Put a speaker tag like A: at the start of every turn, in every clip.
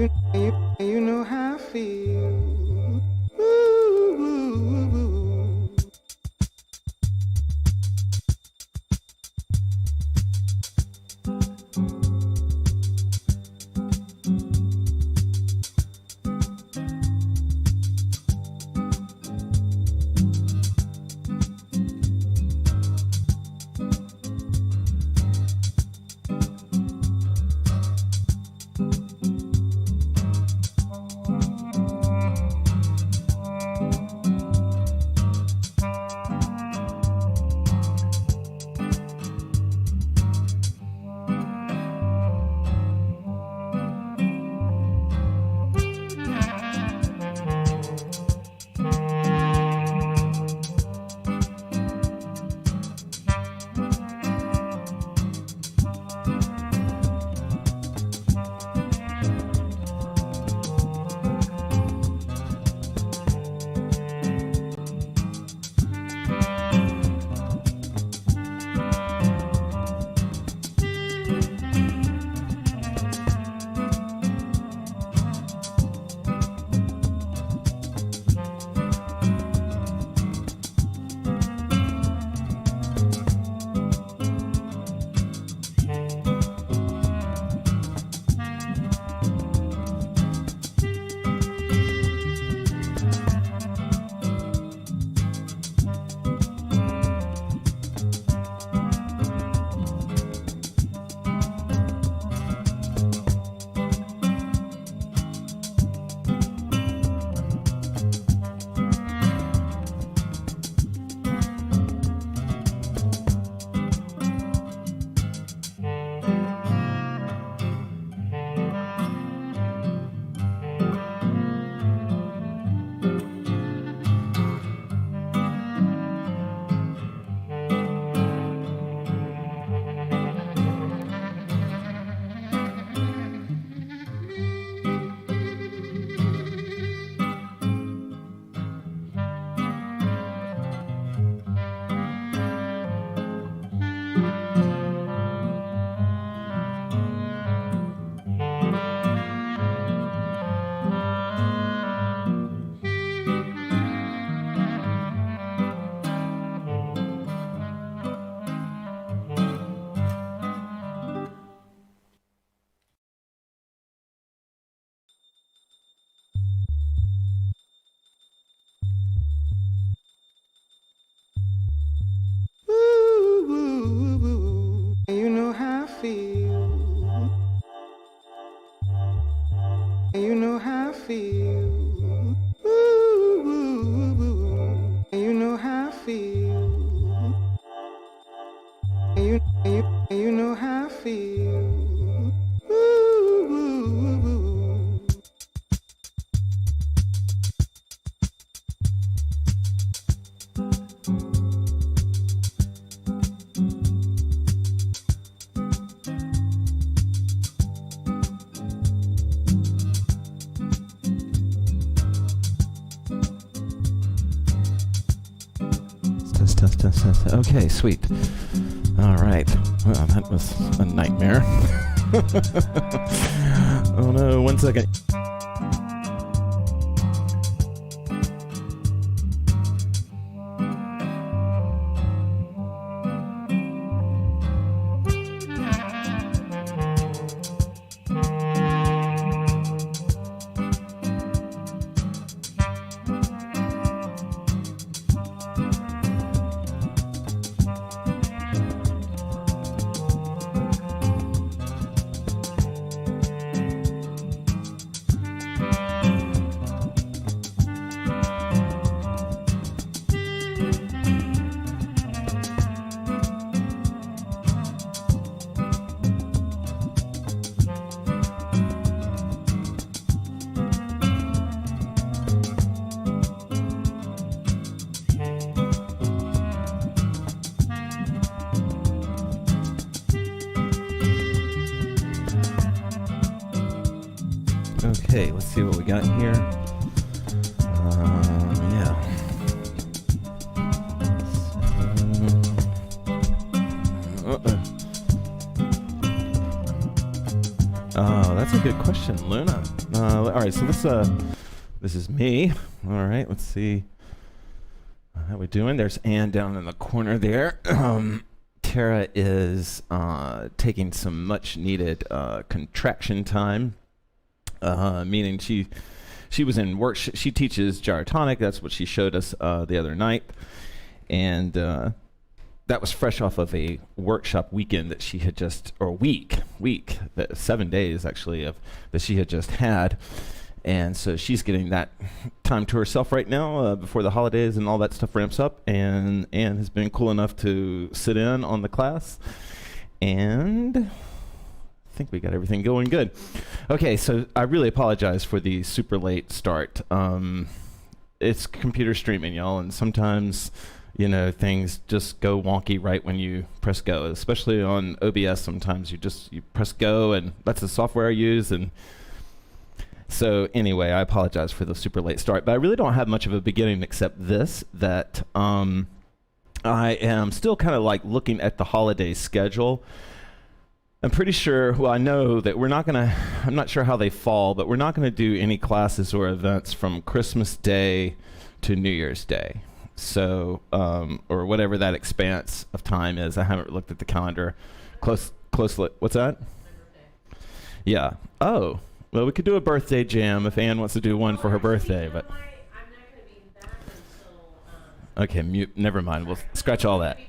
A: You know how I feel. Ooh. You know how I feel. You know how I feel. Ooh. You know how I feel. You know how I feel. Ooh.
B: Test. Okay, sweet. All right. Well, that was a nightmare. Oh no, 1 second. Okay, let's see what we got here. Yeah. Oh, that's a good question, Luna. All right, so this is me. All right, let's see how we doing. There's Ann down in the corner there. Tara is taking some much-needed contraction time, meaning she was in work. She teaches gyrotonic. That's what she showed us the other night, and that was fresh off of a workshop weekend that she had just, or week, 7 days actually that she had just had. And so she's getting that time to herself right now before the holidays and all that stuff ramps up. And Anne has been cool enough to sit in on the class. And I think we got everything going good. Okay, so I really apologize for the super late start. It's computer streaming, y'all, and sometimes things just go wonky right when you press go, especially on OBS. Sometimes you press go, and that's the software I use. And so anyway, I apologize for the super late start, but I really don't have much of a beginning except this, that I am still kind of like looking at the holiday schedule. I'm pretty sure, well, I know that I'm not sure how they fall, but we're not going to do any classes or events from Christmas Day to New Year's Day. So, or whatever that expanse of time is. I haven't looked at the calendar closely. What's that? Yeah. Oh, well, we could do a birthday jam if Ann wants to do one for her birthday. But
C: I'm not going to be back until...
B: Okay, mute. Never mind. We'll scratch all that.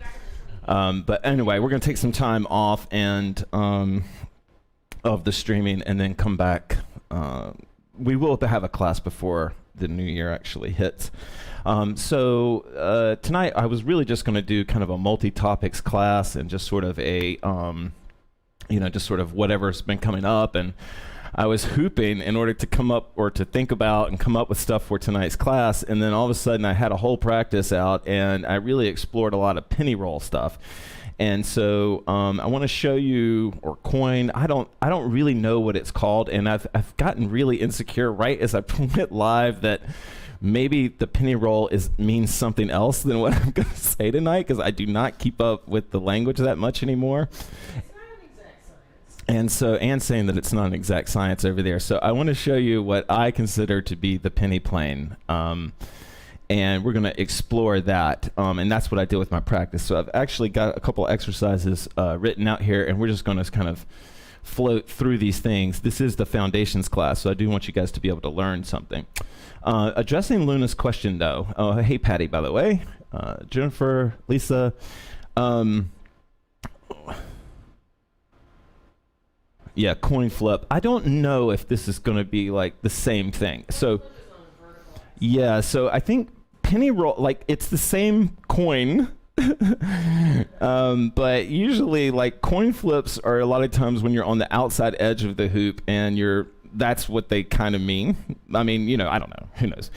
B: But anyway, we're going to take some time off and of the streaming and then come back. We will have a class before the new year actually hits. So tonight I was really just going to do kind of a multi-topics class and just sort of a, just sort of whatever's been coming up. And I was hooping in order to come up or to think about and come up with stuff for tonight's class. And then all of a sudden I had a whole practice out and I really explored a lot of penny roll stuff. And so I want to show you, or coin, I don't really know what it's called. And I've gotten really insecure right as I went live that maybe the penny roll means something else than what I'm going to say tonight, because I do not keep up with the language that much anymore. And so Anne's saying that it's not an exact science over there. So I want to show you what I consider to be the penny plane. And we're going to explore that. And that's what I did with my practice. So I've actually got a couple exercises written out here, and we're just going to kind of float through these things. This is the foundations class, so I do want you guys to be able to learn something. Addressing Luna's question, though. Oh, hey, Patty, by the way. Jennifer, Lisa. Yeah, coin flip. I don't know if this is going to be like the same thing. So, yeah, so I think penny roll, like it's the same coin, but usually like coin flips are a lot of times when you're on the outside edge of the hoop and that's what they kind of mean. I mean, I don't know. Who knows?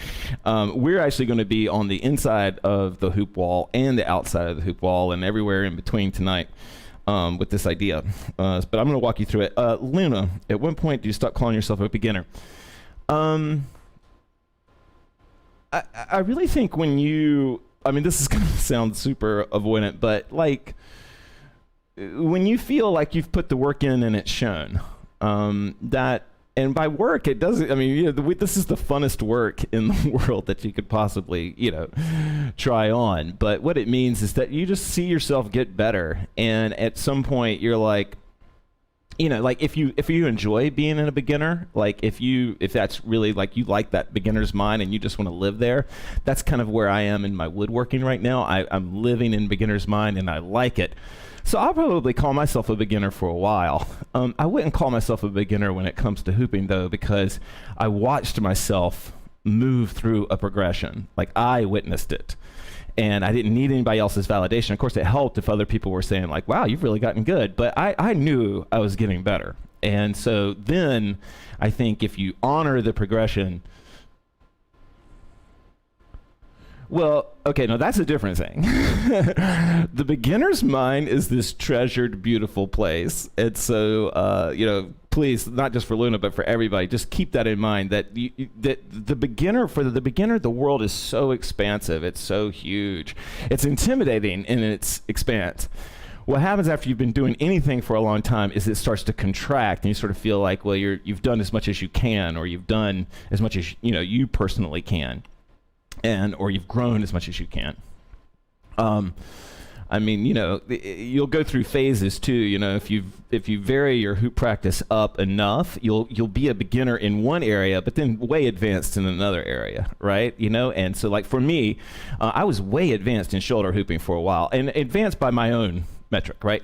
B: We're actually going to be on the inside of the hoop wall and the outside of the hoop wall and everywhere in between tonight. With this idea, but I'm going to walk you through it. Luna, at what point do you stop calling yourself a beginner? I really think when this is going to sound super avoidant, but like when you feel like you've put the work in and it's shown, and by work, it doesn't, this is the funnest work in the world that you could possibly, try on. But what it means is that you just see yourself get better. And at some point you're like, like if you enjoy being a beginner, like if that's really like you like that beginner's mind and you just want to live there, that's kind of where I am in my woodworking right now. I'm living in beginner's mind and I like it. So I'll probably call myself a beginner for a while. I wouldn't call myself a beginner when it comes to hooping, though, because I watched myself move through a progression. Like, I witnessed it. And I didn't need anybody else's validation. Of course, it helped if other people were saying, like, wow, you've really gotten good. But I knew I was getting better. And so then I think if you honor the progression, well, okay, no, that's a different thing. The beginner's mind is this treasured, beautiful place. And so, please, not just for Luna, but for everybody, just keep that in mind, that that the beginner, the world is so expansive. It's so huge. It's intimidating in its expanse. what happens after you've been doing anything for a long time is it starts to contract, and you sort of feel like, well, you've done as much as you can, or you've done as much as you personally can, or you've grown as much as you can. I mean, you'll go through phases too. If you vary your hoop practice up enough, you'll be a beginner in one area, but then way advanced in another area, right? And so like for me, I was way advanced in shoulder hooping for a while, and advanced by my own metric, right?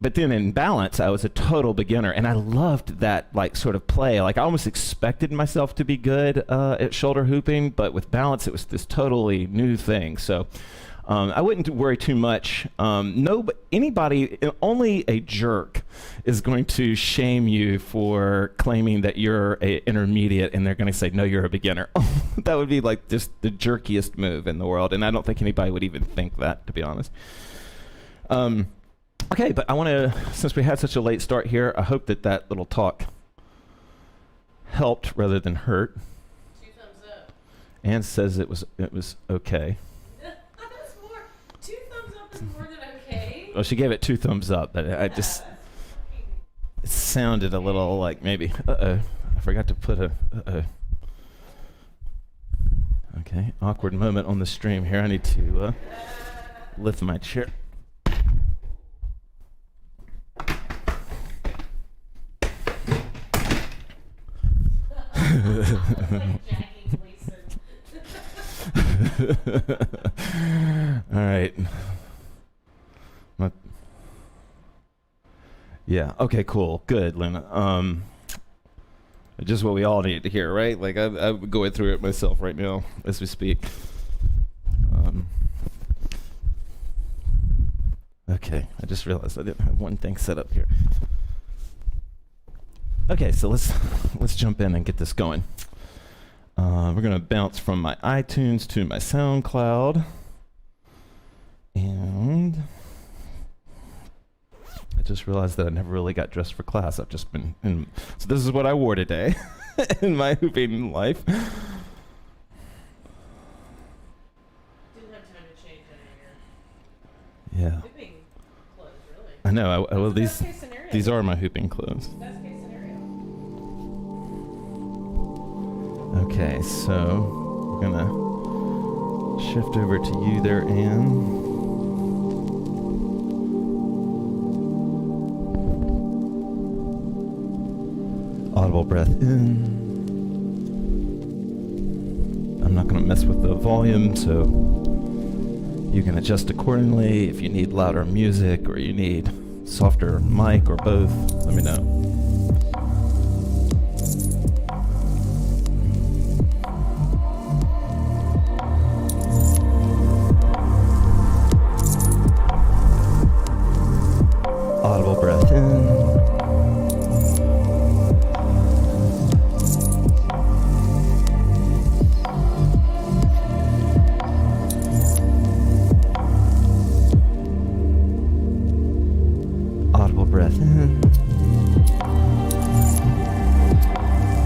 B: But then in balance, I was a total beginner, and I loved that like sort of play. Like I almost expected myself to be good at shoulder hooping, but with balance, it was this totally new thing. So. I wouldn't worry too much. Anybody, only a jerk is going to shame you for claiming that you're an intermediate, and they're going to say, no, you're a beginner. That would be like just the jerkiest move in the world, and I don't think anybody would even think that, to be honest. Okay, but I want to, since we had such a late start here, I hope that little talk helped rather than hurt.
C: 2 thumbs up.
B: Anne says it was okay.
C: More than okay.
B: Well, she gave it 2 thumbs up, but I just, it sounded a little like maybe, I forgot to put okay, awkward moment on the stream here. I need to lift my chair. All right. Yeah. Okay. Cool. Good, Lena. Just what we all need to hear, right? Like I'm going through it myself right now as we speak. Okay. I just realized I didn't have one thing set up here. Okay. So let's jump in and get this going. We're gonna bounce from my iTunes to my SoundCloud, and I just realized that I never really got dressed for class. I've just been so this is what I wore today in my hooping life.
C: Didn't have time to change any of your hooping clothes, really.
B: I know. Well,
C: Best case scenario.
B: these are my hooping clothes.
C: Best case scenario.
B: Okay, so we're gonna shift over to you there, Anne. Audible breath in. I'm not going to mess with the volume, so you can adjust accordingly. If you need louder music or you need softer mic or both, let me know. Audible breath in. Breath in.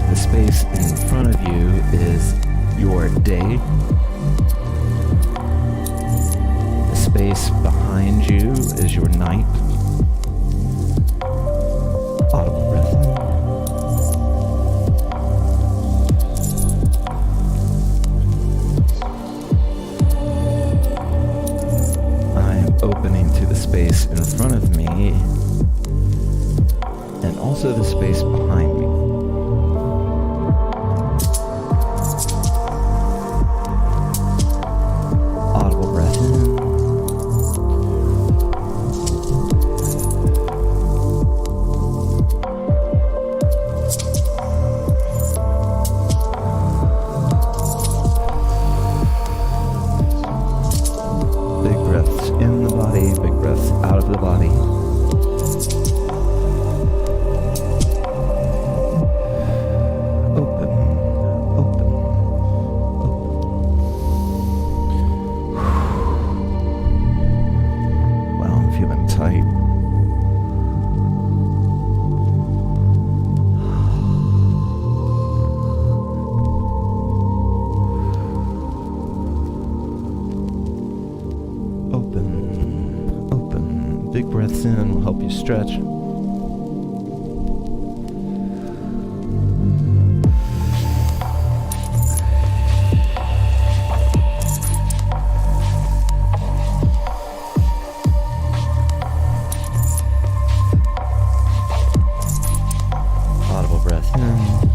B: The space in front of you is your day. The space behind you is your night. Audible breath in. I am opening to the space in front of me, and also the space behind me. Audible breath in. breaths in will help you stretch. Audible breath in.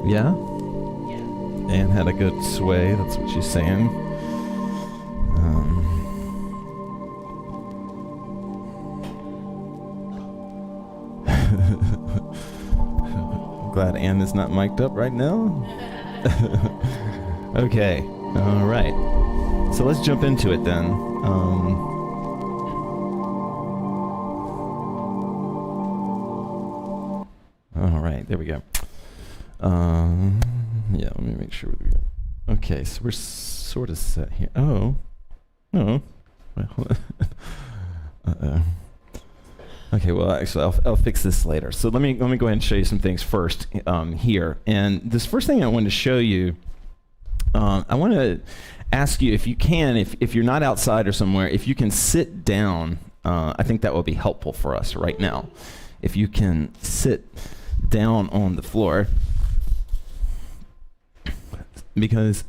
B: Yeah?
C: Yeah.
B: Anne had a good sway, that's what she's saying. Glad Anne is not mic'd up right now. Okay, all right. So let's jump into it then. All right, there we go. Yeah, let me make sure we got. Okay, so we're sort of set here. Oh, well. Okay, well, actually, I'll fix this later. So let me go ahead and show you some things first here. And this first thing I wanted to show you, I want to ask you if you can, if you're not outside or somewhere, if you can sit down. I think that will be helpful for us right now. If you can sit down on the floor, because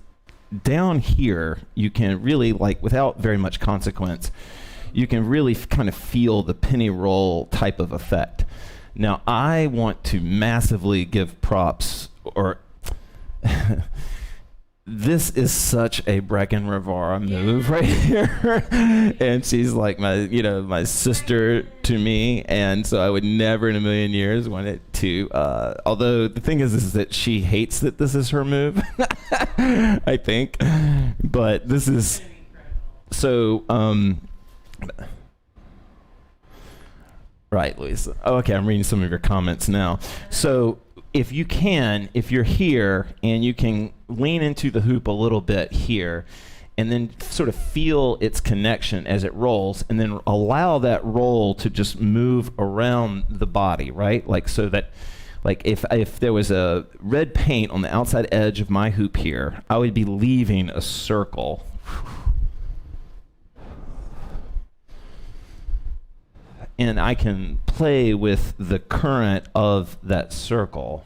B: down here you can really, like, without very much consequence, you can really kind of feel the penny roll type of effect. Now, I want to massively give props, or this is such a Brecken Rivera move right here. And she's like my sister to me, and so I would never in a million years want it to, although the thing is that she hates that this is her move, I think. But this is, so, right, Louisa. Oh, okay, I'm reading some of your comments now. So if you're here and you can lean into the hoop a little bit here and then sort of feel its connection as it rolls, and then allow that roll to just move around the body, right? Like, so that, like, if there was a red paint on the outside edge of my hoop here, I would be leaving a circle. And I can play with the current of that circle.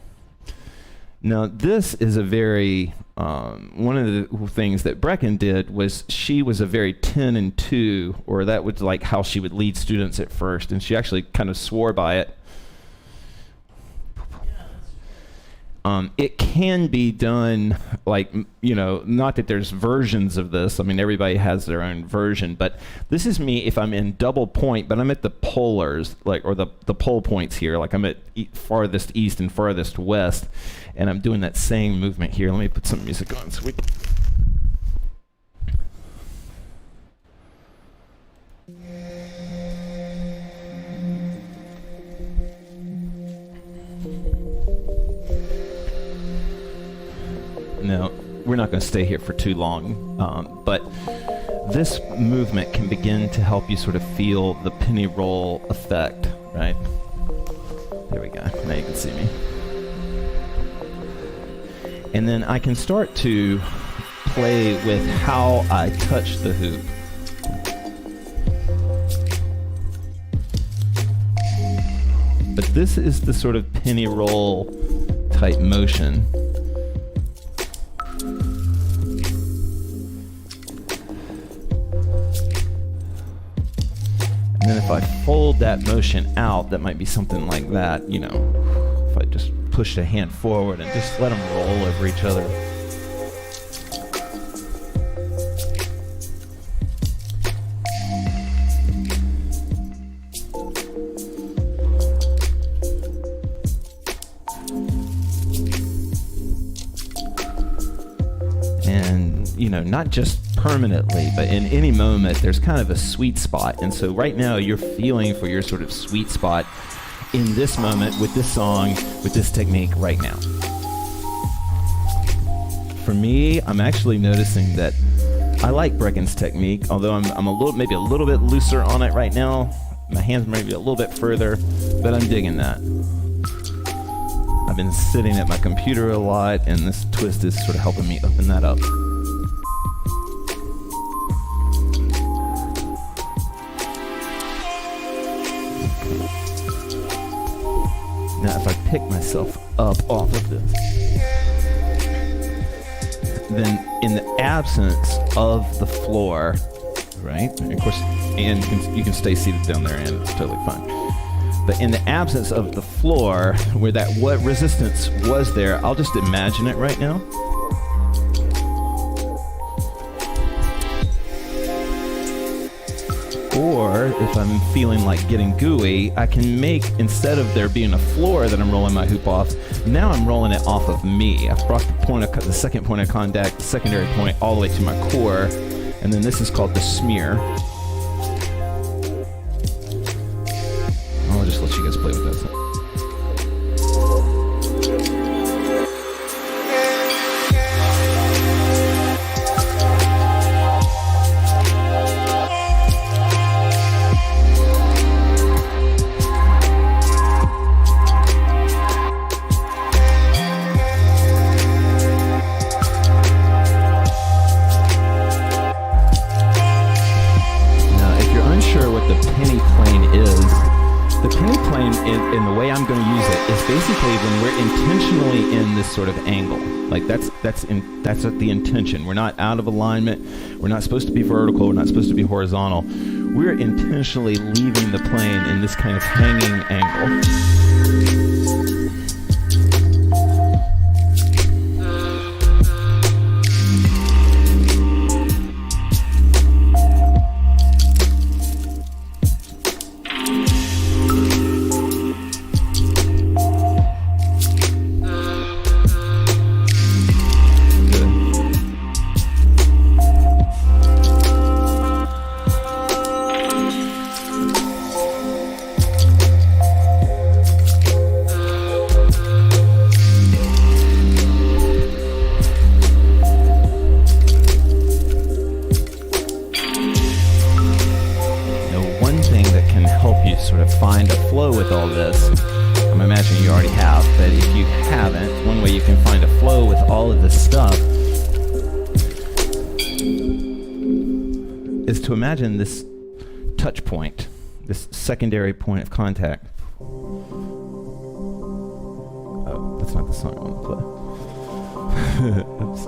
B: Now, this is a very, one of the things that Brecken did was she was a very 10 and 2, or that was like how she would lead students at first, and she actually kind of swore by it. It can be done like, not that there's versions of this. I mean, everybody has their own version, but this is me if I'm in double point, but I'm at the polars, or the pole points here, like I'm at farthest east and farthest west, and I'm doing that same movement here. Let me put some music on so we can. Now, we're not going to stay here for too long, but this movement can begin to help you sort of feel the penny roll effect, right? There we go. Now you can see me. And then I can start to play with how I touch the hoop. But this is the sort of penny roll type motion. And then if I fold that motion out, that might be something like that, if I just push the hand forward and just let them roll over each other. And, not just permanently, but in any moment, there's kind of a sweet spot. And so right now, you're feeling for your sort of sweet spot in this moment with this song, with this technique right now. For me, I'm actually noticing that I like Brecken's technique, although I'm maybe a little bit looser on it right now. My hands may be a little bit further, but I'm digging that. I've been sitting at my computer a lot, and this twist is sort of helping me open that up. Now, if I pick myself up off of this, then in the absence of the floor, right? And of course, and you can stay seated down there, and it's totally fine. But in the absence of the floor, where what resistance was there, I'll just imagine it right now. Or if I'm feeling like getting gooey, I can make, instead of there being a floor that I'm rolling my hoop off, now I'm rolling it off of me. I've brought the second point of contact, the secondary point, all the way to my core, and then this is called the smear. I'll just let you guys play with that. In the way I'm going to use it is basically when we're intentionally in this sort of angle. Like that's the intention. We're not out of alignment. We're not supposed to be vertical. We're not supposed to be horizontal. We're intentionally leaving the plane in this kind of hanging angle. Sort of find a flow with all this. I'm imagining you already have, but if you haven't, one way you can find a flow with all of this stuff is to imagine this touch point, this secondary point of contact. Oh, that's not the song I want to play. Oops.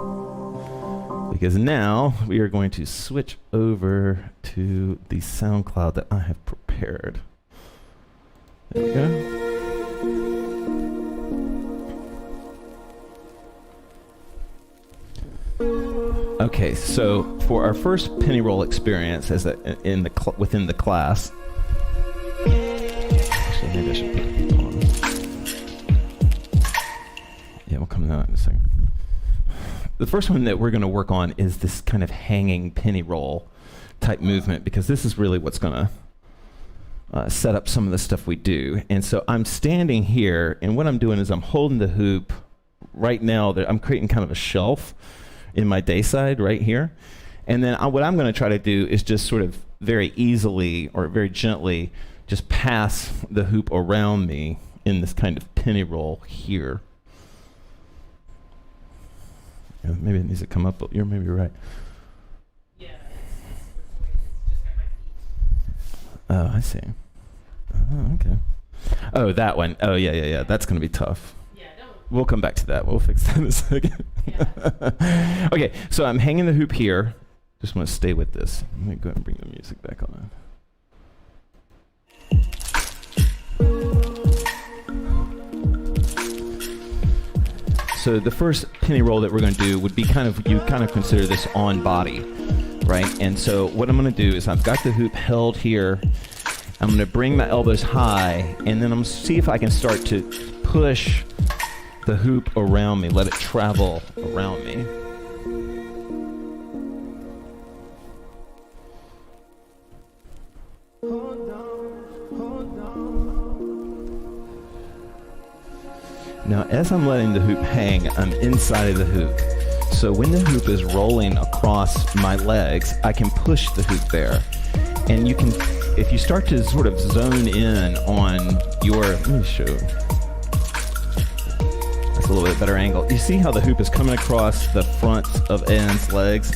B: Because now we are going to switch over to the SoundCloud that I have prepared. There we go. Okay, so for our first penny roll experience as within the class, actually maybe I should put it on. Yeah, we'll come to that in a second. The first one that we're going to work on is this kind of hanging penny roll type movement, because this is really what's going to set up some of the stuff we do. And so I'm standing here, and what I'm doing is I'm holding the hoop right now. I'm creating kind of a shelf in my day side right here. And then what I'm going to try to do is just sort of very easily or very gently just pass the hoop around me in this kind of penny roll here. Yeah, maybe it needs to come up, but you're maybe right.
C: Yeah, it's just got my feet.
B: Oh, I see. Oh, okay. Oh, that one. Oh, yeah. That's going to be tough.
C: Yeah, don't.
B: We'll come back to that. We'll fix that in a second.
C: Yeah.
B: Okay, so I'm hanging the hoop here. Just want to stay with this. Let me go ahead and bring the music back on. So the first penny roll that we're going to do would be you kind of consider this on body, right? And so what I'm going to do is I've got the hoop held here. I'm going to bring my elbows high, and then I'm going to see if I can start to push the hoop around me, let it travel around me. Now, as I'm letting the hoop hang, I'm inside of the hoop. So when the hoop is rolling across my legs, I can push the hoop there. And you can, if you start to sort of zone in on let me show. That's a little bit better angle. You see how the hoop is coming across the front of Anne's legs?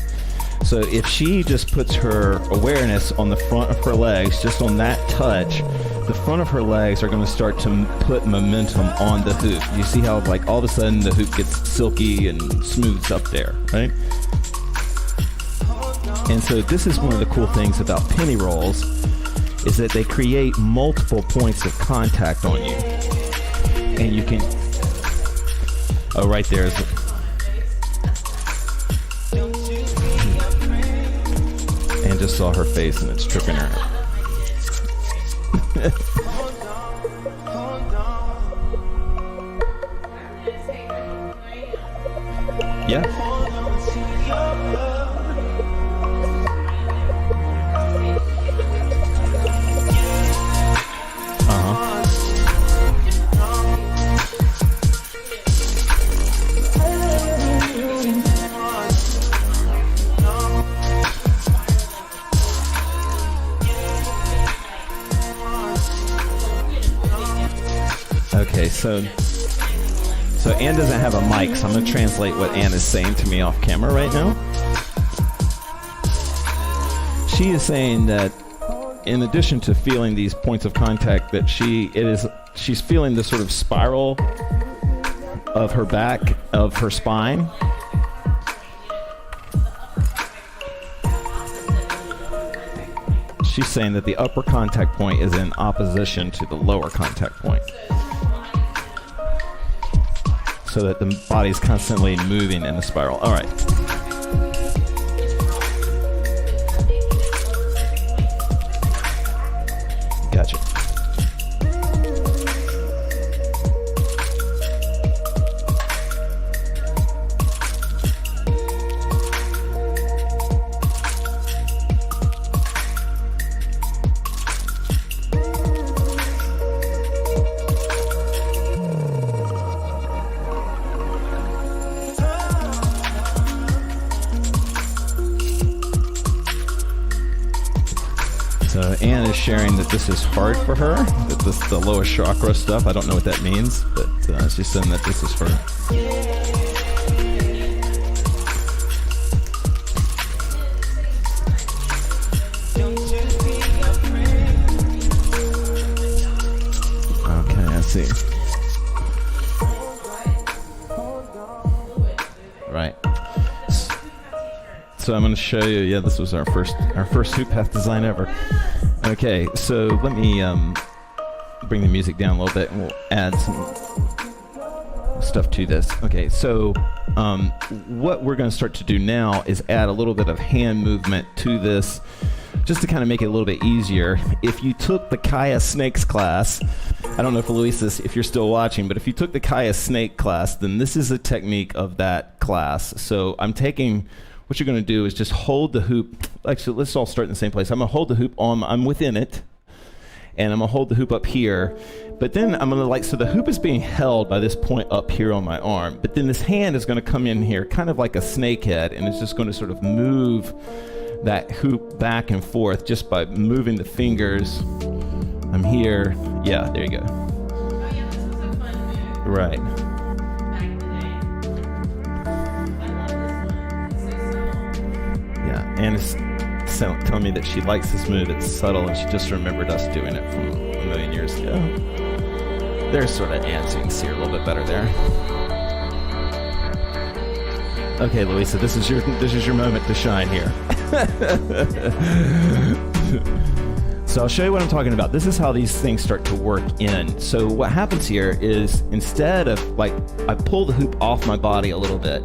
B: So if she just puts her awareness on the front of her legs, just on that touch, the front of her legs are going to start to put momentum on the hoop. You see how like all of a sudden the hoop gets silky and smooths up there, right? And so this is one of the cool things about penny rolls, is that they create multiple points of contact on you. And you can, oh, right there is, and just saw her face and it's tripping her out. Yeah. Okay, so Anne doesn't have a mic, so I'm going to translate what Anne is saying to me off camera right now. She is saying that in addition to feeling these points of contact, that she's feeling the sort of spiral of her back, of her spine. She's saying that the upper contact point is in opposition to the lower contact point, so that the body's constantly moving in a spiral. All right. Gotcha. So Anne is sharing that this is hard for her, that this the lowest chakra stuff. I don't know what that means, but she's saying that this is for her. Okay, I see. Right. So I'm going to show you. Yeah, this was our first HoopPath design ever. Okay, so let me bring the music down a little bit, and we'll add stuff to this. Okay, so what we're going to start to do now is add a little bit of hand movement to this, just to kind of make it a little bit easier. If you took the Kaya Snakes class, I don't know if Luisa, if you're still watching, but if you took the Kaya Snake class, then this is a technique of that class. So I'm taking, what you're going to do is just hold the hoop. Actually, let's all start in the same place. I'm going to hold the hoop on, I'm within it, and I'm going to hold the hoop up here. But then I'm going to so the hoop is being held by this point up here on my arm. But then this hand is going to come in here, kind of like a snake head, and it's just going to sort of move that hoop back and forth just by moving the fingers. I'm here. Yeah, there you go.
C: Oh yeah, this was a fun move.
B: Right.
C: Back in the day. I love this one. It's so subtle.
B: Yeah, and it's telling me that she likes this move. It's subtle, and she just remembered us doing it from a million years ago. There's sort of Anne, so you can see her a little bit better there. Okay, Luisa, this is your moment to shine here. So I'll show you what I'm talking about. This is how these things start to work in. So what happens here is, instead of, I pull the hoop off my body a little bit,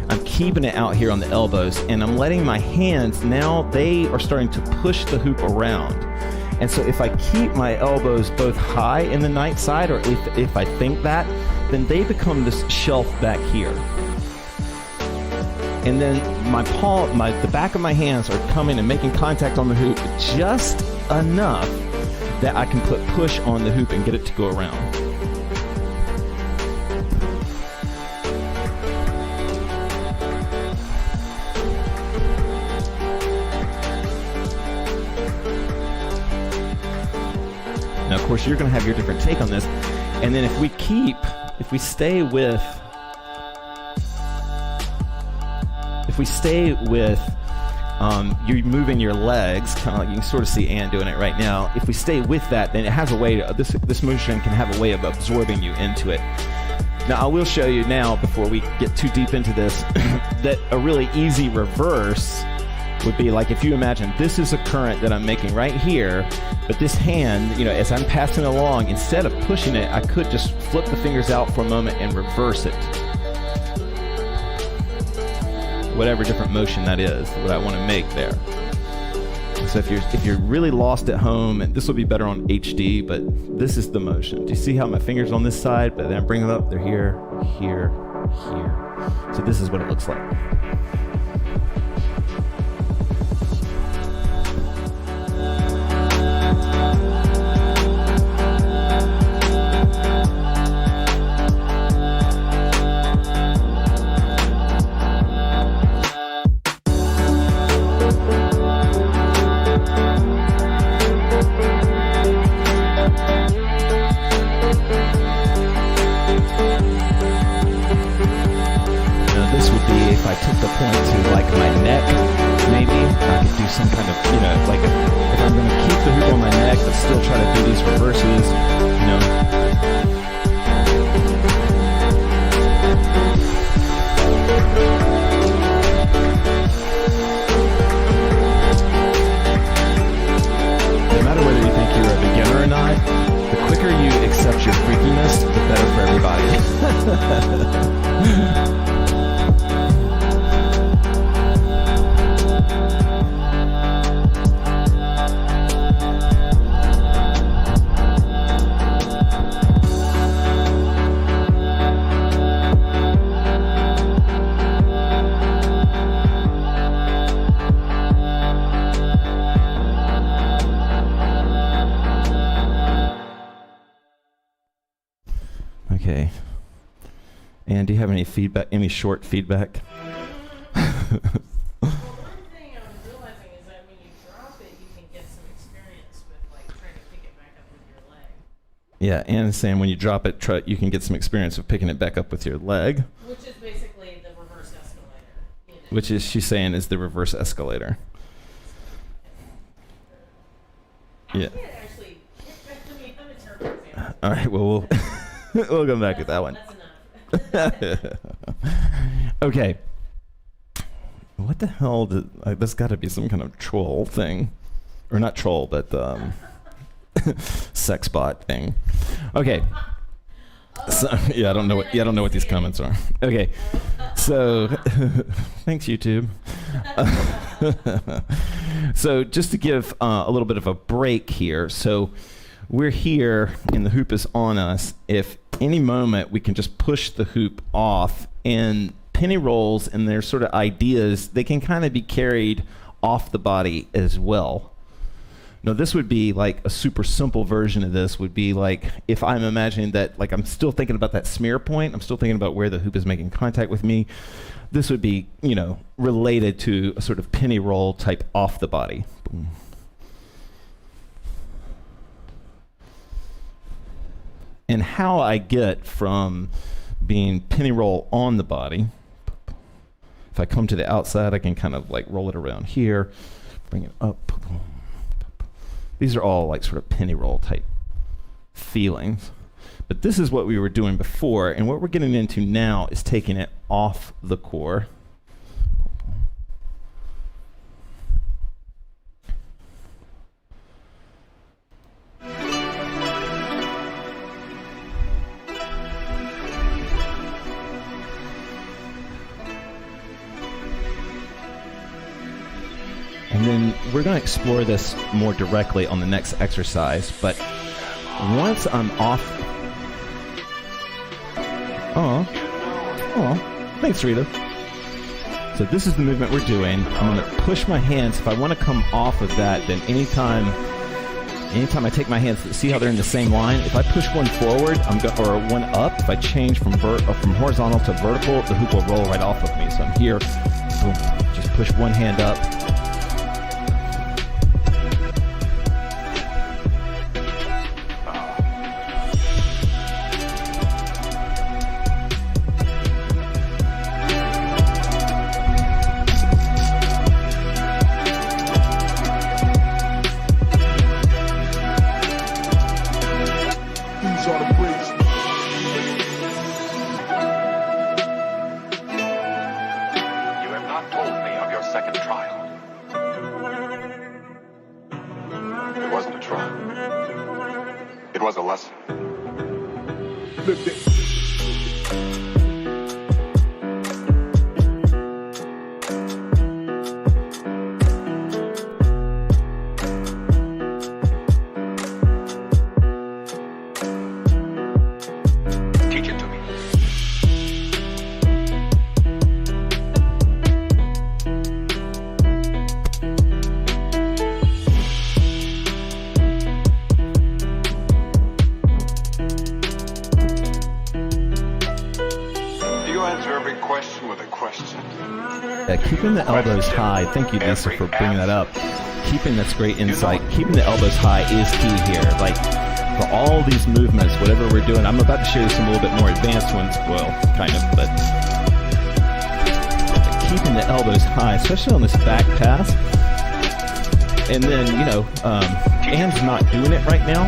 B: I'm keeping it out here on the elbows, and I'm letting my hands, now they are starting to push the hoop around. And so if I keep my elbows both high in the night side, or if I think that, then they become this shelf back here. And then the back of my hands are coming and making contact on the hoop just enough that I can put push on the hoop and get it to go around. Now, of course, you're going to have your different take on this. And then if we stay with you're moving your legs, kind of like you can sort of see Anne doing it right now. If we stay with that, then it has a way, this motion can have a way of absorbing you into it. Now, I will show you now, before we get too deep into this, that a really easy reverse would be like, if you imagine this is a current that I'm making right here, but this hand, as I'm passing along, instead of pushing it, I could just flip the fingers out for a moment and reverse it. Whatever different motion that is, what I want to make there. So if you're really lost at home, and this will be better on HD, but this is the motion. Do you see how my fingers on this side, but then I bring them up, they're here, here, here. So this is what it looks like. If I took the point to my neck, maybe I could do some kind of, if I'm going to keep the hoop on my neck but still try to do these reverses, No matter whether you think you're a beginner or not, the quicker you accept your freakiness, the better for everybody. Okay. And do you have any feedback, any short feedback?
C: One thing I was realizing is that when you drop it, you can get some experience with trying to pick it back up with your leg.
B: Yeah, Anne is saying when you drop it, you can get some experience of picking it back up with your leg.
C: Which is basically the reverse escalator.
B: Which is, she's saying, is the reverse escalator. Yeah.
C: I can't actually. I'm a terrible example.
B: All right, well, we'll go back to that one.
C: That's enough.
B: Okay. What the hell? There's got to be some kind of troll thing. Or not troll, but sex bot thing. Okay. So, yeah, I don't know what these comments are. Okay, so thanks YouTube. So just to give a little bit of a break here. So we're here and the hoop is on us. If any moment we can just push the hoop off, and penny rolls and their sort of ideas, they can kind of be carried off the body as well. Now this would be like a super simple version of this would be like if I'm imagining that, like I'm still thinking about that smear point, I'm still thinking about where the hoop is making contact with me. This would be, related to a sort of penny roll type off the body. Boom. And how I get from being penny roll on the body, if I come to the outside, I can kind of like roll it around here, bring it up. These are all like sort of penny roll type feelings. But this is what we were doing before, and what we're getting into now is taking it off the core. And then we're going to explore this more directly on the next exercise, but once I'm off... Oh, thanks, Rita. So this is the movement we're doing. I'm going to push my hands. If I want to come off of that, then anytime I take my hands, see how they're in the same line? If I push one forward, or one up, if I change from horizontal to vertical, the hoop will roll right off of me. So I'm here, boom, just push one hand up. Keeping the elbows high, thank you, Lisa, for bringing that up. That's great insight. Keeping the elbows high is key here. Like, for all these movements, whatever we're doing, I'm about to show you some a little bit more advanced ones, well, kind of, but keeping the elbows high, especially on this back pass. And then, Anne's not doing it right now,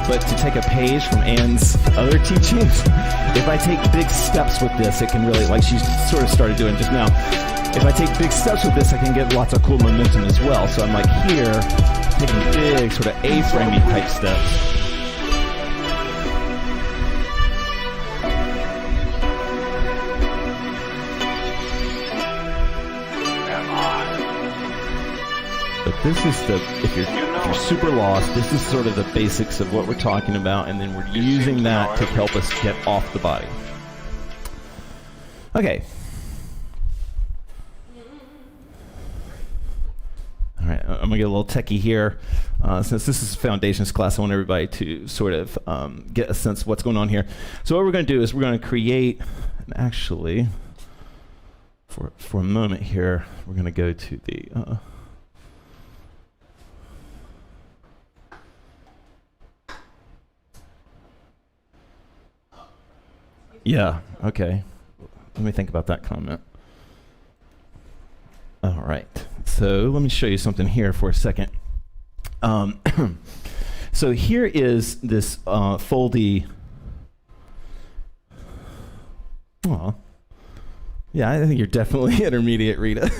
B: but to take a page from Anne's other teachings, if I take big steps with this, it can really, like she sort of started doing just now, if I take big steps with this, I can get lots of cool momentum as well. So I'm like here, taking big sort of A-framey type steps. But this is if you're super lost, this is sort of the basics of what we're talking about, and then we're using that to help us get off the body. Okay. All right, I'm gonna get a little techie here. Since this is a foundations class, I want everybody to sort of get a sense of what's going on here. So what we're gonna do is we're gonna create, and actually, for a moment here, we're gonna go to the, yeah, okay. Let me think about that comment. All right, so let me show you something here for a second. So here is this foldy. Oh, yeah, I think you're definitely intermediate, Rita.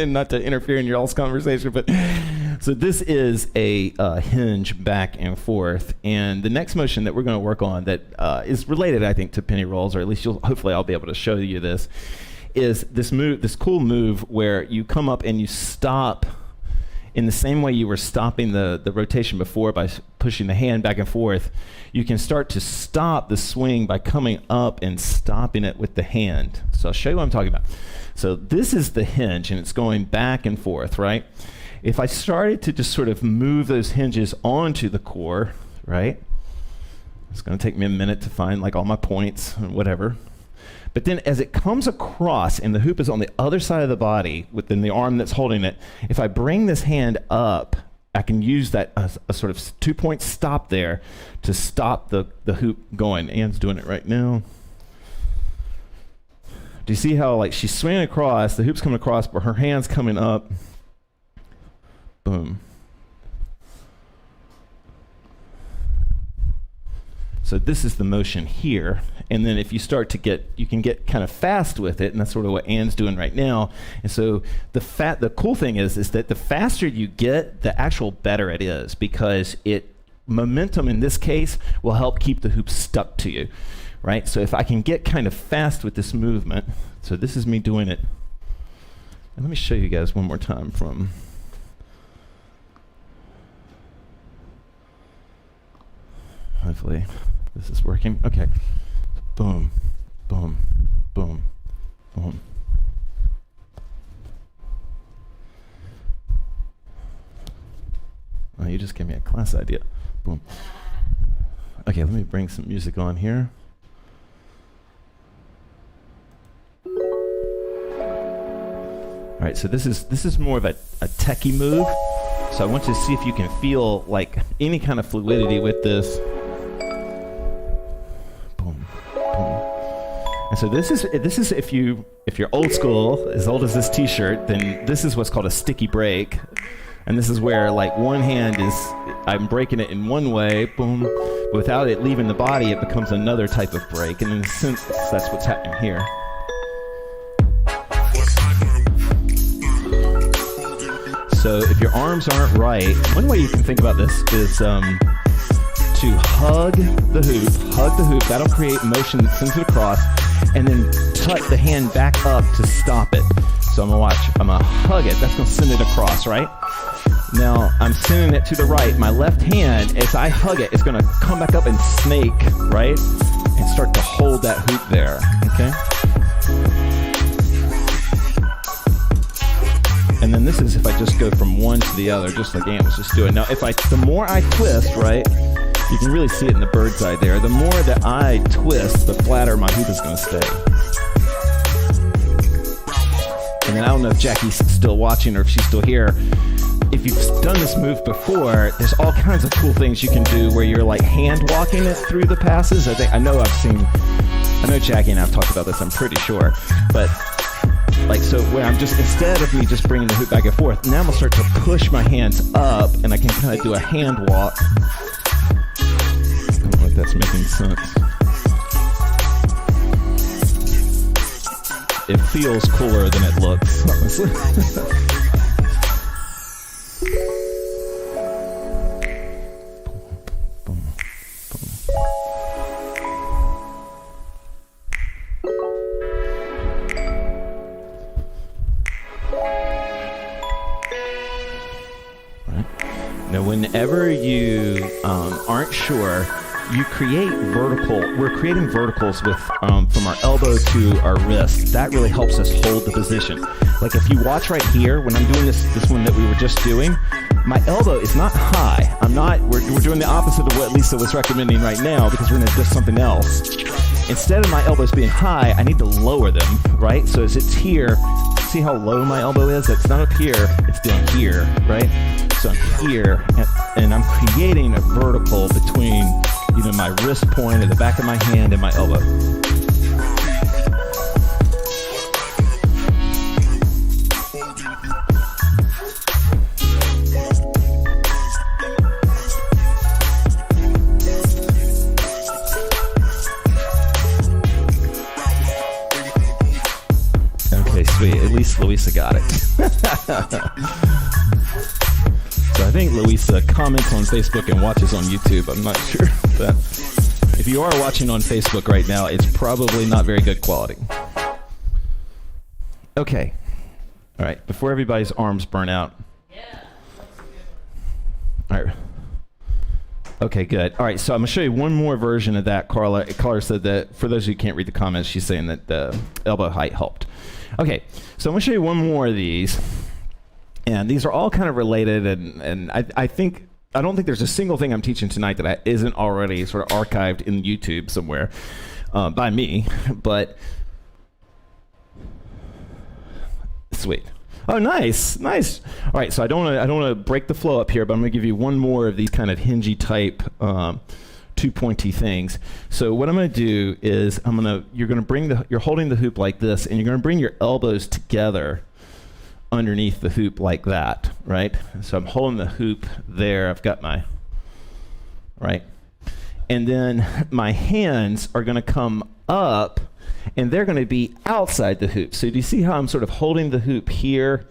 B: Not to interfere in your all's conversation, but So this is a hinge back and forth, and the next motion that we're going to work on that is related, I think, to penny rolls, or at least hopefully I'll be able to show you this, is this move, this cool move where you come up and you stop in the same way you were stopping the rotation before by pushing the hand back and forth. You can start to stop the swing by coming up and stopping it with the hand. So I'll show you what I'm talking about. So this is the hinge, and it's going back and forth, right? If I started to just sort of move those hinges onto the core, right? It's going to take me a minute to find like all my points and whatever. But then as it comes across and the hoop is on the other side of the body within the arm that's holding it, if I bring this hand up, I can use that a sort of 2-point stop there to stop the hoop going. Anne's doing it right now. Do you see how like she's swinging across, the hoop's coming across, but her hand's coming up. Boom. So this is the motion here. And then if you start to get, you can get kind of fast with it, and that's sort of what Anne's doing right now. And so the cool thing is that the faster you get, the actual better it is, because momentum in this case will help keep the hoop stuck to you, right? So if I can get kind of fast with this movement, so this is me doing it. And let me show you guys one more time from, hopefully this is working. Okay. Boom, boom, boom, boom. Oh, you just gave me a class idea. Boom. Okay, let me bring some music on here. All right, so this is more of a techie move. So I want you to see if you can feel like any kind of fluidity with this. And so this is if you're old school, as old as this T-shirt, then this is what's called a sticky break, and this is where like one hand is, I'm breaking it in one way, boom, but without it leaving the body, it becomes another type of break, and in a sense, that's what's happening here. So if your arms aren't right, one way you can think about this is to hug the hoop, that'll create motion that sends it across, and then tuck the hand back up to stop it. So I'm gonna hug it, that's gonna send it across, right? Now I'm sending it to the right. My left hand, as I hug it, it's gonna come back up and snake, right? And start to hold that hoop there, okay? And then this is if I just go from one to the other, just like Ann was just doing. Now the more I twist, right? You can really see it in the bird's eye there. The more that I twist, the flatter my hoop is going to stay. And then I don't know if Jackie's still watching or if she's still here. If you've done this move before, there's all kinds of cool things you can do where you're like hand walking it through the passes. I know Jackie and I've talked about this, I'm pretty sure. But like, so where I'm just, instead of me just bringing the hoop back and forth, now I'm going to start to push my hands up and I can kind of do a hand walk. I don't know if that's making sense. It feels cooler than it looks, honestly. Boom, boom, boom. Right. Now, whenever you aren't sure, you create we're creating verticals with from our elbow to our wrist. That really helps us hold the position. Like if you watch right here, when I'm doing this one that we were just doing, my elbow is not high. We're doing the opposite of what Lisa was recommending right now because we're gonna do something else. Instead of my elbows being high, I need to lower them, right? So as it's here, see how low my elbow is? It's not up here, it's down here, right? So I'm here, and I'm creating a vertical between my wrist point and the back of my hand and my elbow. Okay, sweet. At least Louisa got it. I think Louisa comments on Facebook and watches on YouTube. I'm not sure. But if you are watching on Facebook right now, it's probably not very good quality. Okay. All right. Before everybody's arms burn out.
C: Yeah, that's a good one.
B: All right. Okay, good. All right, so I'm going to show you one more version of that. Carla said that, for those who can't read the comments, she's saying that the elbow height helped. Okay, so I'm going to show you one more of these. And these are all kind of related, and I don't think there's a single thing I'm teaching tonight that isn't already sort of archived in YouTube somewhere by me, but sweet. Oh, nice. All right, so I don't want to break the flow up here, but I'm going to give you one more of these kind of hingy type, two pointy things. So what I'm going to do is you're holding the hoop like this, and you're going to bring your elbows together underneath the hoop like that, right? So I'm holding the hoop there. I've got right? And then my hands are going to come up, and they're going to be outside the hoop. So do you see how I'm sort of holding the hoop here?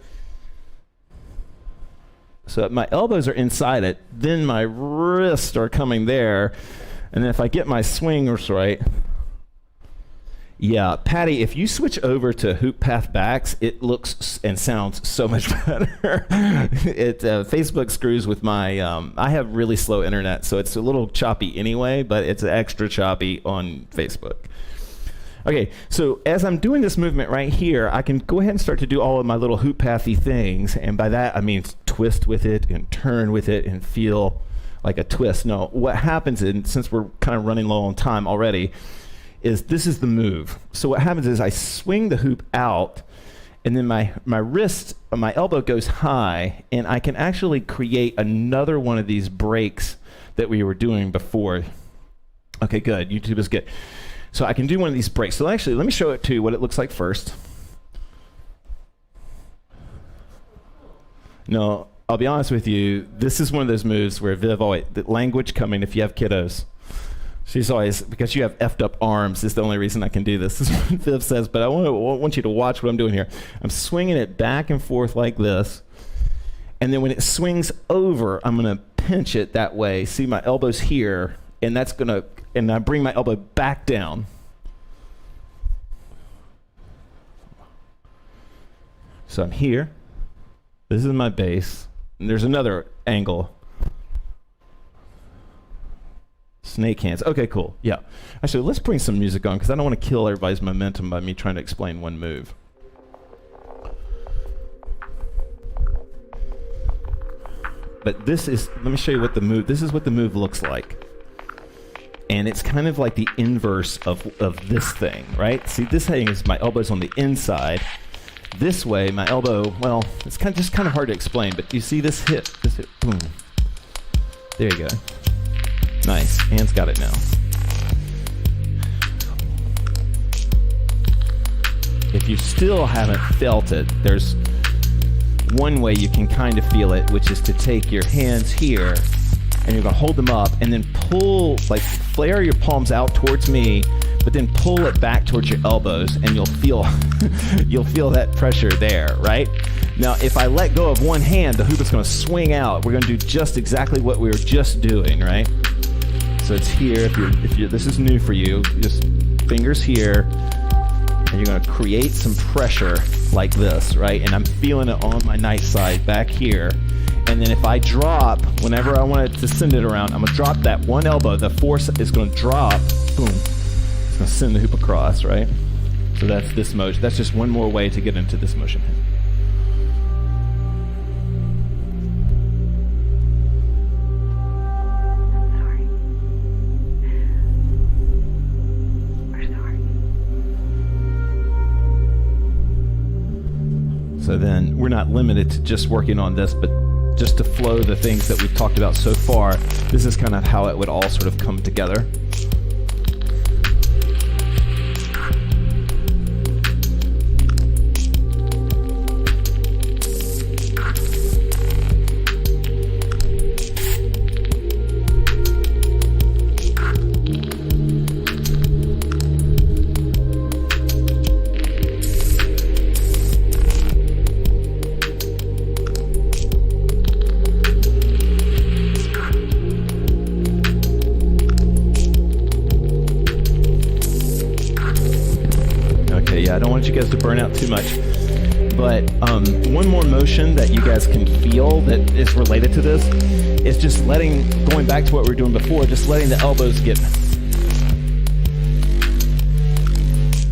B: So my elbows are inside it, then my wrists are coming there, and then if I get my swingers right, yeah, Patty, if you switch over to HoopPathBax, it looks and sounds so much better. Facebook screws with my, I have really slow internet, so it's a little choppy anyway, but it's extra choppy on Facebook. Okay, so as I'm doing this movement right here, I can go ahead and start to do all of my little HoopPathy things, and by that I mean twist with it and turn with it and feel like a twist. No, what happens is, since we're kind of running low on time already, is this is the move. So what happens is I swing the hoop out, and then my wrist, my elbow goes high, and I can actually create another one of these breaks that we were doing before. Okay, good. YouTube is good. So I can do one of these breaks. So actually, let me show it to you what it looks like first. No, I'll be honest with you. This is one of those moves where Viv always, the language coming if you have kiddos. She's always, because you have effed up arms, is the only reason I can do this. This is what Viv says, but I want you to watch what I'm doing here. I'm swinging it back and forth like this. And then when it swings over, I'm going to pinch it that way. See my elbow's here, and that's going to, and I bring my elbow back down. So I'm here. This is my base. And there's another angle. Snake hands. Okay, cool. Yeah. Actually, let's bring some music on, because I don't want to kill everybody's momentum by me trying to explain one move. But this is, let me show you what the move, this is what the move looks like. And it's kind of like the inverse of this thing, right? See, this thing is my elbow's on the inside. This way, my elbow, well, it's kind of hard to explain, but you see this hip, boom. There you go. Nice, Anne's got it now. If you still haven't felt it, there's one way you can kind of feel it, which is to take your hands here, and you're gonna hold them up, and then pull, like flare your palms out towards me, but then pull it back towards your elbows, and you'll feel you'll feel that pressure there, right? Now, if I let go of one hand, the hoop is gonna swing out. We're gonna do just exactly what we were just doing, right? So it's here. If you're this is new for you, just fingers here, and you're gonna create some pressure like this, right? And I'm feeling it on my nice side back here. And then if I drop, whenever I want to send it around, I'm gonna drop that one elbow. The force is gonna drop, boom. It's gonna send the hoop across, right? So that's this motion. That's just one more way to get into this motion. So then we're not limited to just working on this, but just to flow the things that we've talked about so far, this is kind of how it would all sort of come together. want you guys to burn out too much. But one more motion that you guys can feel that is related to this is just going back to what we were doing before, just letting the elbows get...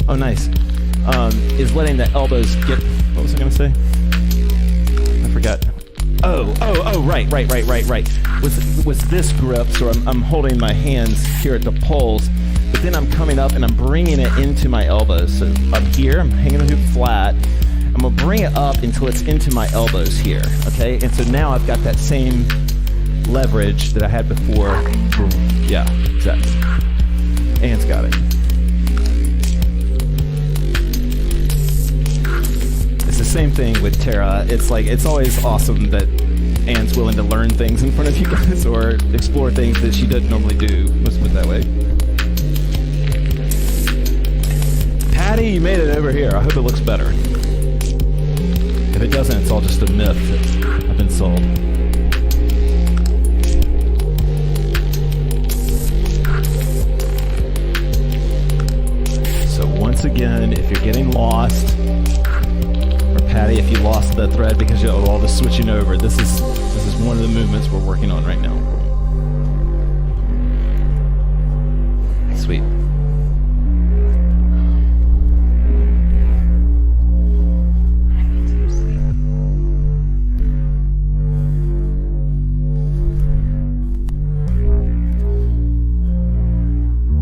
B: Oh, nice. Is letting the elbows get... What was I going to say? I forgot. Oh, right. Was this grip, so I'm holding my hands here at the poles, but then I'm coming up and I'm bringing it into my elbows. So I'm here, I'm hanging the hoop flat. I'm gonna bring it up until it's into my elbows here, okay? And so now I've got that same leverage that I had before. Yeah, exactly. Anne's got it. It's the same thing with Tara. It's like, it's always awesome that Anne's willing to learn things in front of you guys or explore things that she doesn't normally do. Let's put it that way. Patty, you made it over here. I hope it looks better. If it doesn't, it's all just a myth that I've been sold. So once again, if you're getting lost, or Patty, if you lost the thread because of all the switching over, this is one of the movements we're working on right now. Sweet.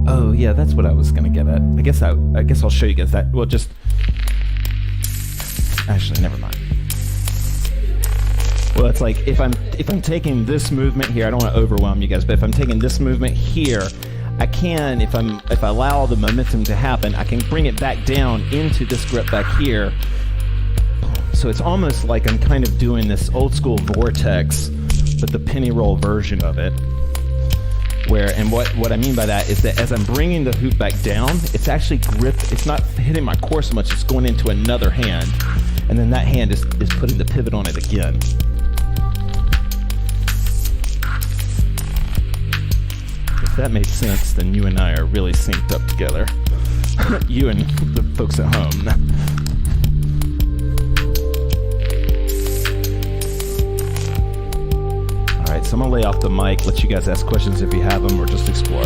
B: Oh yeah, that's what I was gonna get at. I guess I'll show you guys that. Well, just actually, never mind. Well, it's like if I'm taking this movement here, I don't want to overwhelm you guys, but if I'm taking this movement here, I can, if I allow the momentum to happen, I can bring it back down into this grip back here. So it's almost like I'm kind of doing this old school vortex, but the penny roll version of it. And what I mean by that is that as I'm bringing the hoop back down, it's actually it's not hitting my core so much, it's going into another hand. And then that hand is putting the pivot on it again. If that made sense, then you and I are really synced up together. You and the folks at home. All right, so I'm gonna lay off the mic, let you guys ask questions if you have them, or just explore.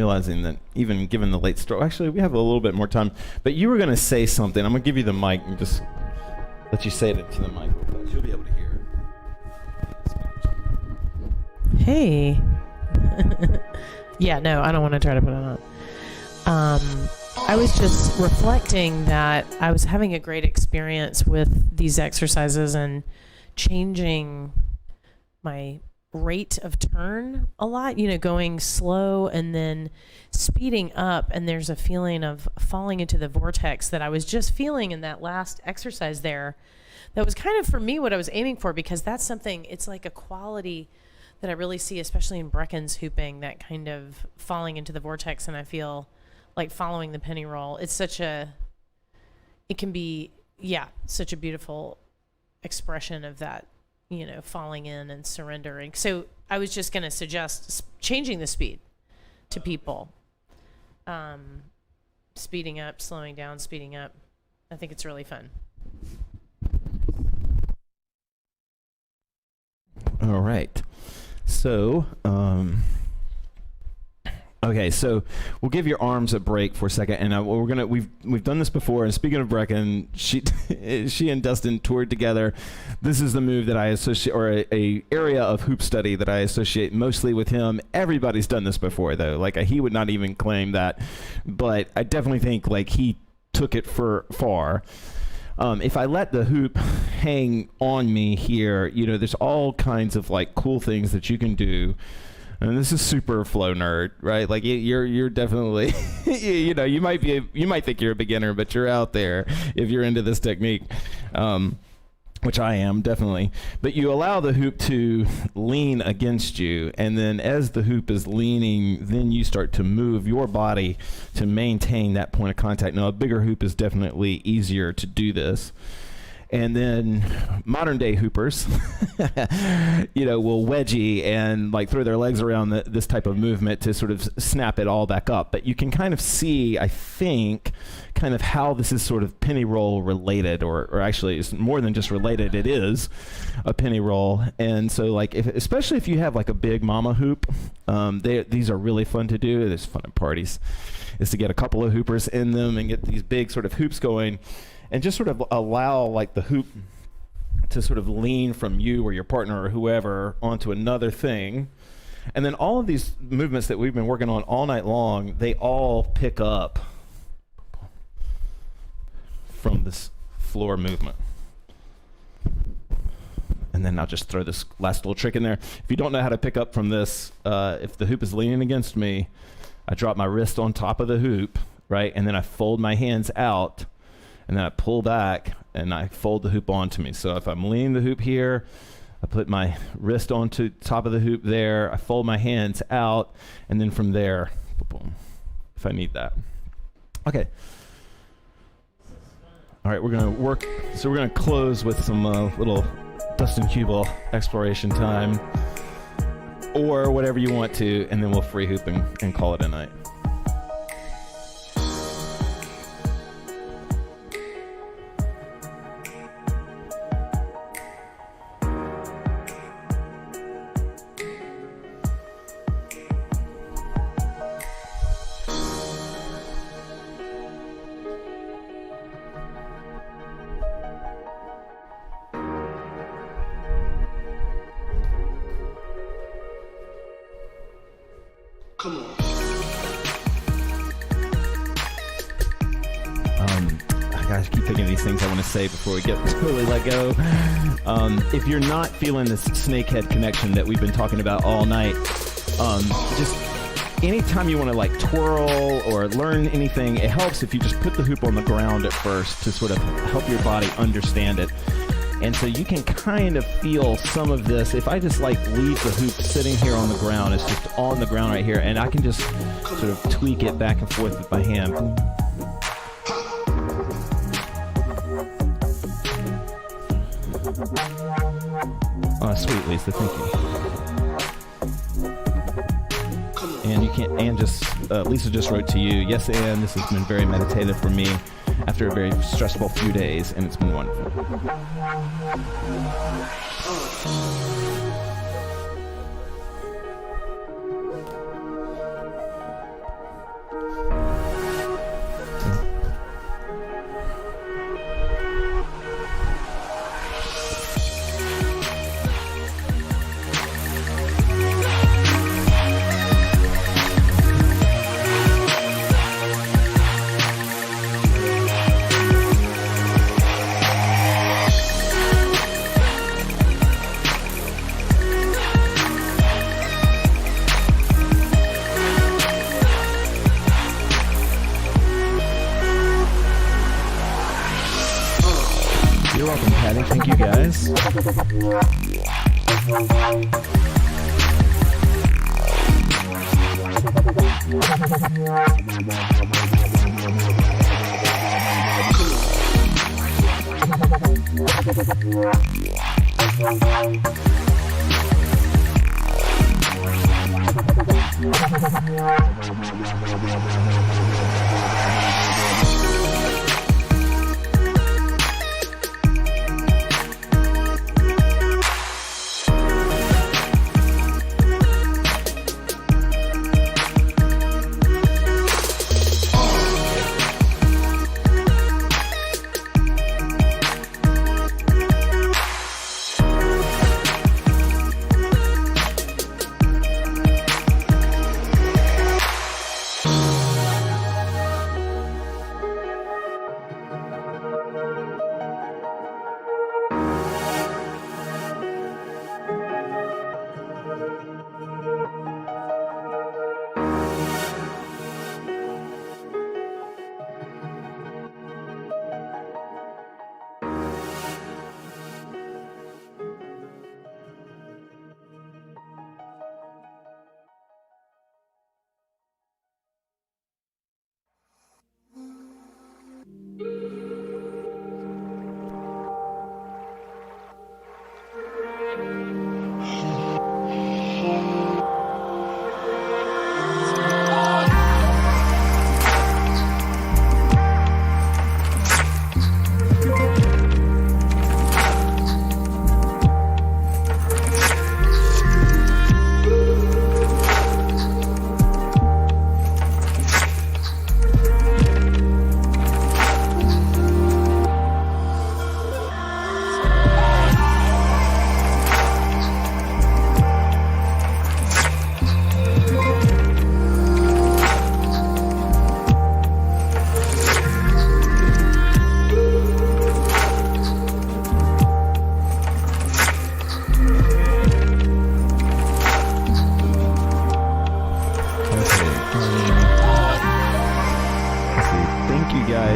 B: realizing that even given the late start, actually we have a little bit more time, but you were going to say something. I'm going to give you the mic and just let you say it into the mic real fast. You'll be able to hear it.
C: Hey. Yeah, no, I don't want to try to put it on. I was just reflecting that I was having a great experience with these exercises and changing my rate of turn a lot, going slow and then speeding up. And there's a feeling of falling into the vortex that I was just feeling in that last exercise there. That was kind of, for me, what I was aiming for, because that's something, it's like a quality that I really see, especially in Brecken's hooping, that kind of falling into the vortex. And I feel like following the penny roll, it can be, such a beautiful expression of that, falling in and surrendering. So I was just going to suggest changing the speed to people. Speeding up, slowing down, speeding up. I think it's really fun.
B: All right. So, okay, so we'll give your arms a break for a second, and we've done this before. And speaking of Brecken, she and Dustin toured together. This is the move that I associate, or a area of hoop study that I associate mostly with him. Everybody's done this before, though. Like, he would not even claim that, but I definitely think like he took it far. If I let the hoop hang on me here, there's all kinds of like cool things that you can do. And this is super flow nerd, right? Like you're definitely, you might think you're a beginner, but you're out there if you're into this technique, which I am definitely. But you allow the hoop to lean against you, and then as the hoop is leaning, then you start to move your body to maintain that point of contact. Now, a bigger hoop is definitely easier to do this. And then modern day hoopers, will wedgie and like throw their legs around this type of movement to sort of snap it all back up. But you can kind of see, I think, kind of how this is sort of penny roll related, or actually it's more than just related. It is a penny roll. And so like, especially if you have like a big mama hoop, these are really fun to do. There's fun at parties, is to get a couple of hoopers in them and get these big sort of hoops going. And just sort of allow like the hoop to sort of lean from you or your partner or whoever onto another thing. And then all of these movements that we've been working on all night long, they all pick up from this floor movement. And then I'll just throw this last little trick in there. If you don't know how to pick up from this, if the hoop is leaning against me, I drop my wrist on top of the hoop, right? And then I fold my hands out. And then I pull back and I fold the hoop onto me. So if I'm leaning the hoop here, I put my wrist onto top of the hoop there. I fold my hands out, and then from there, boom, if I need that. Okay. All right, we're gonna work. So we're gonna close with some little Dustin Hubel exploration time, or whatever you want to, and then we'll free hoop and call it a night.
A: Come on.
B: I keep thinking of these things I want to say before we get totally let go. If you're not feeling this snakehead connection that we've been talking about all night, just anytime you want to like twirl or learn anything, it helps if you just put the hoop on the ground at first to sort of help your body understand it. And so you can kind of feel some of this. If I just like leave the hoop sitting here on the ground, it's just on the ground right here, and I can just sort of tweak it back and forth with my hand. Oh, sweet, Lisa, thank you. And you can't, and just, Lisa just wrote to you, yes, Ann, this has been very meditative for me after a very stressful few days, and it's been wonderful.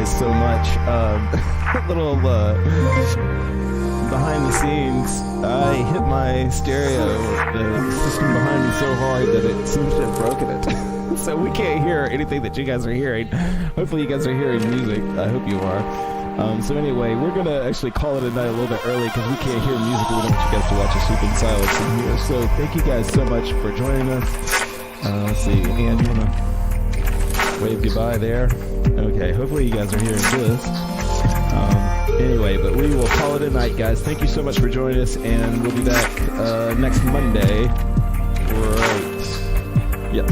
B: So much. Little behind the scenes, I hit my stereo, the system behind me, so hard that it seems to have broken it. So we can't hear anything that you guys are hearing. Hopefully you guys are hearing music. I hope you are. So anyway, we're going to actually call it a night a little bit early because we can't hear music. We don't want you guys to watch us sleep in silence in here. So thank you guys so much for joining us. Let's see, Ann, you want to wave goodbye there? Okay, hopefully you guys are hearing this. Anyway, but we will call it a night, guys. Thank you so much for joining us, and we'll be back next Monday. Right. Yes.